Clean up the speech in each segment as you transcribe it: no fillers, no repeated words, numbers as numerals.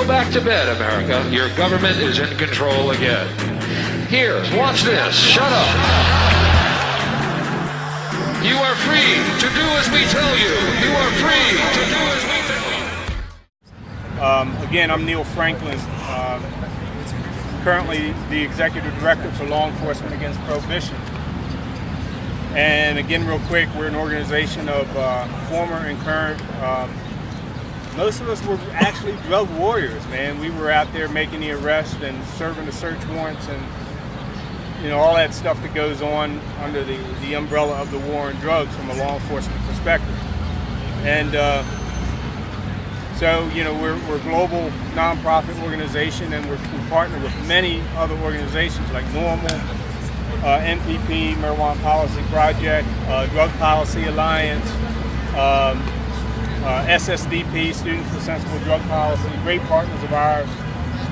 back to bed, America. Your government is in control again. Here, watch this. Shut up. You are free to do as we tell you. You are free to do as we tell you. Again, I'm Neil Franklin, currently the Executive Director for Law Enforcement Against Prohibition. And again, real quick, we're an organization of former and current, most of us were actually drug warriors, man. We were out there making the arrest and serving the search warrants and, you know, all that stuff that goes on under the umbrella of the war on drugs from a law enforcement perspective. And so, you know, we're a global nonprofit organization, and we partner with many other organizations like NORML, MPP, Marijuana Policy Project, Drug Policy Alliance, SSDP, Students for Sensible Drug Policy, great partners of ours,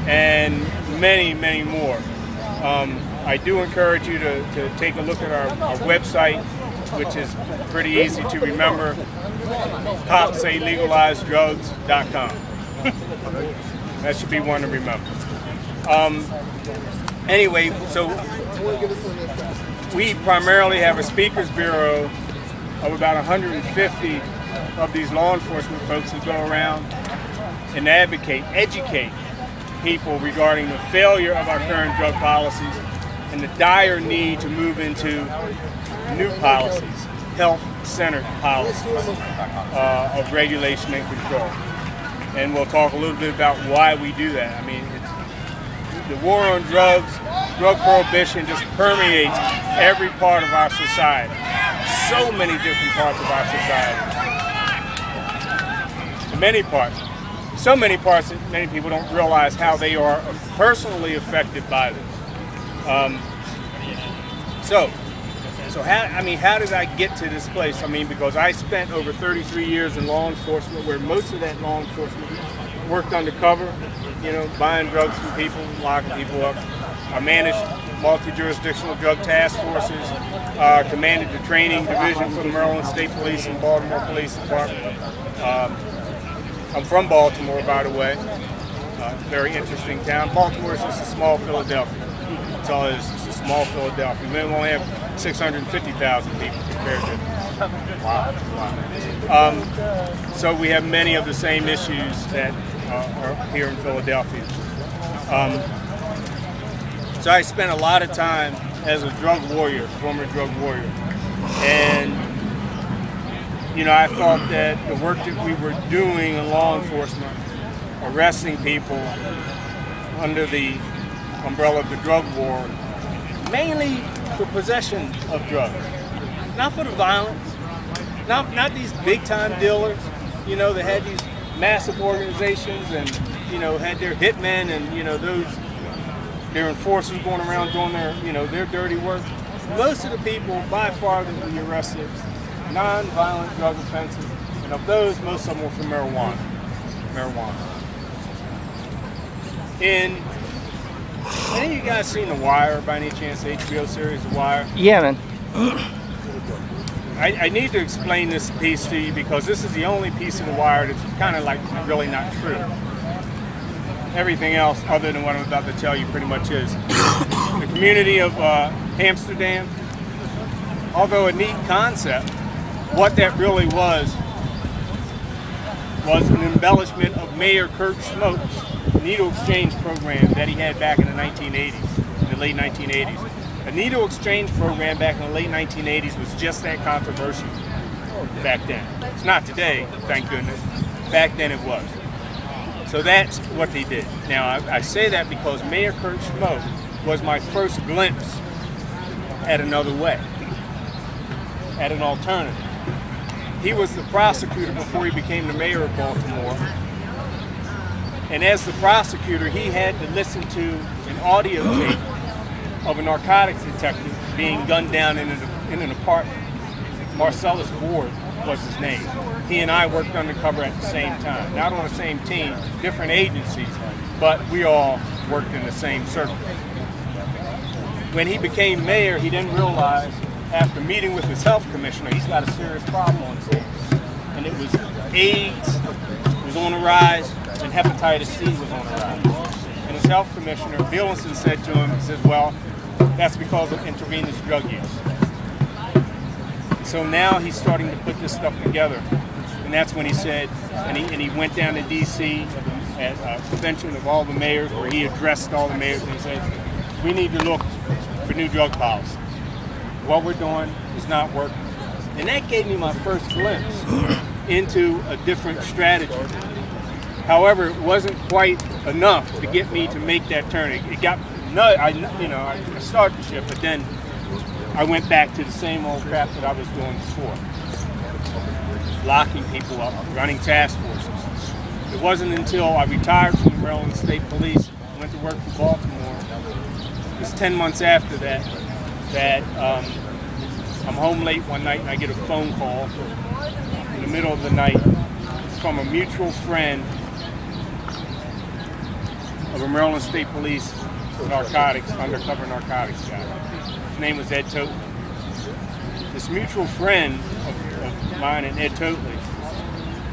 and many, many more. I do encourage you to take a look at our website, which is pretty easy to remember, copsaylegalizedrugs.com. That should be one to remember. Anyway, so we primarily have a speakers bureau of about 150 of these law enforcement folks who go around and advocate, educate people regarding the failure of our current drug policies and the dire need to move into new policies, health-centered policies of regulation and control. And we'll talk a little bit about why we do that. I mean, the war on drugs, drug prohibition just permeates every part of our society. So many different parts of our society. Many parts. So many parts that many people don't realize how they are personally affected by this. So how did I get to this place? I mean, because I spent over 33 years in law enforcement, where most of that law enforcement worked undercover, you know, buying drugs from people, locking people up. I managed multi-jurisdictional drug task forces, commanded the training division for the Maryland State Police and Baltimore Police Department. I'm from Baltimore, by the way. Very interesting town. Baltimore is just a small Philadelphia. That's all it is. It's a small Philadelphia. We only have 650,000 people compared to. Wow. So we have many of the same issues that are here in Philadelphia. So I spent a lot of time as a drug warrior, former drug warrior, and you know, I thought that the work that we were doing in law enforcement, arresting people under the umbrella of the drug war, mainly for possession of drugs, not for the violence, not these big-time dealers, you know, that had these massive organizations and, you know, had their hitmen and, you know, their enforcers going around doing their, you know, their dirty work. Most of the people, by far, that we arrested, non-violent drug offenses, and of those, most of them were for marijuana. And any of you guys seen The Wire by any chance, the HBO series The Wire? Yeah, man. I need to explain this piece to you because this is the only piece of The Wire that's kind of like really not true. Everything else, other than what I'm about to tell you, pretty much is. The community of Amsterdam, although a neat concept, what that really was an embellishment of Mayor Kurt Schmoke's needle exchange program that he had back in the 1980s, in the late 1980s. A needle exchange program back in the late 1980s was just that controversial back then. It's not today, thank goodness. Back then it was. So that's what they did. Now, I say that because Mayor Kurt Schmoke was my first glimpse at another way, at an alternative. He was the prosecutor before he became the mayor of Baltimore. And as the prosecutor, he had to listen to an audio tape of a narcotics detective being gunned down in an apartment. Marcellus Ward was his name. He and I worked undercover at the same time. Not on the same team, different agencies, but we all worked in the same circle. When he became mayor, he didn't realize, after meeting with his health commissioner, he's got a serious problem on his hands. And it was AIDS, it was on the rise, and hepatitis C was on the rise. And his health commissioner, Bielenson, said to him, he says, well, that's because of intravenous drug use. So now he's starting to put this stuff together. And that's when he said, and he went down to D.C. at a convention of all the mayors where he addressed all the mayors and he said, we need to look for new drug policy. What we're doing is not working. And that gave me my first glimpse into a different strategy. However, it wasn't quite enough to get me to make that turn. It got, I started the ship, but then I went back to the same old crap that I was doing before. Locking people up, running task forces. It wasn't until I retired from the Maryland State Police, went to work for Baltimore. It was 10 months after that I'm home late one night and I get a phone call in the middle of the night. It's from a mutual friend of a Maryland State Police undercover narcotics guy. His name was Ed Totley. This mutual friend of mine and Ed Totley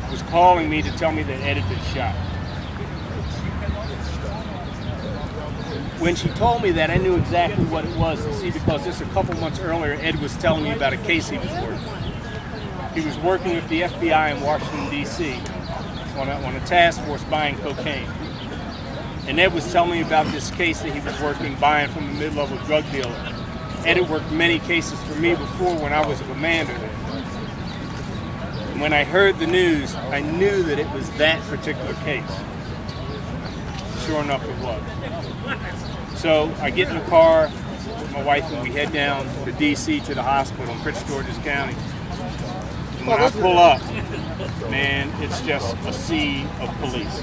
was calling me to tell me that Ed had been shot. When she told me that, I knew exactly what it was. You see, because just a couple months earlier, Ed was telling me about a case he was working. He was working with the FBI in Washington, D.C. on a task force buying cocaine. And Ed was telling me about this case that he was working, buying from a mid-level drug dealer. Ed had worked many cases for me before when I was a commander there. And when I heard the news, I knew that it was that particular case. Sure enough, it was. So I get in the car with my wife and we head down to D.C. to the hospital in Prince George's County. And when I pull up, man, it's just a sea of police.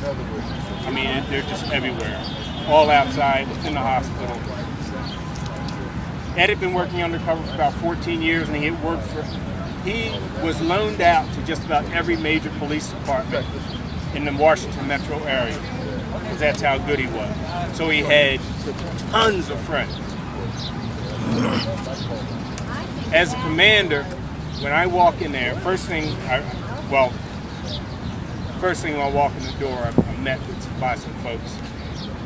I mean, they're just everywhere, all outside, within the hospital. Ed had been working undercover for about 14 years, and he was loaned out to just about every major police department in the Washington metro area, because that's how good he was. So he had tons of friends. As a commander, when I walk in there, first thing when I walk in the door, I'm met by some folks,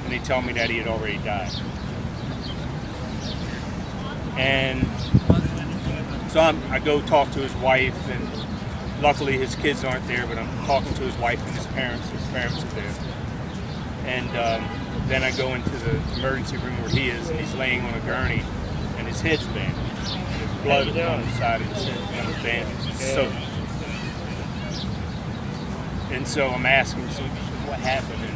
and they tell me that he had already died. And so I go talk to his wife, and luckily his kids aren't there, but I'm talking to his wife and his parents. His parents are there. And then I go into the emergency room where he is, and he's laying on a gurney, and his head's bandaged. And there's blood on the side of his head, and the bandage is soaked. And so I'm asking, so what happened? And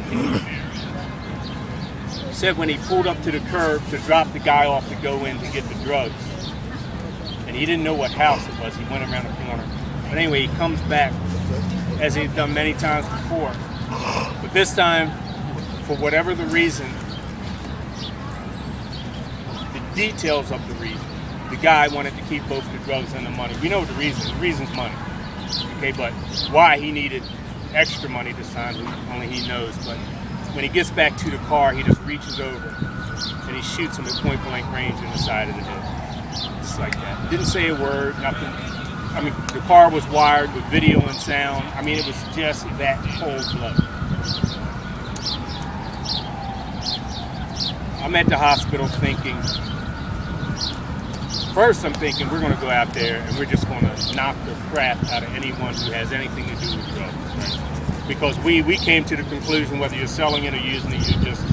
he said when he pulled up to the curb to drop the guy off to go in to get the drugs, and he didn't know what house it was, he went around the corner. But anyway, he comes back, as he's done many times before. But this time, for whatever the reason, the details of the reason, the guy wanted to keep both the drugs and the money. We know the reason. The reason's money. Okay, but why he needed extra money this time, only he knows. But when he gets back to the car, he just reaches over and he shoots him at point blank range in the side of the head. Just like that. Didn't say a word, nothing. I mean, the car was wired with video and sound. I mean, it was just that cold blood. I'm at the hospital thinking, first I'm thinking we're going to go out there and we're just going to knock the crap out of anyone who has anything to do with drugs. Right? Because we came to the conclusion whether you're selling it or using it, you're just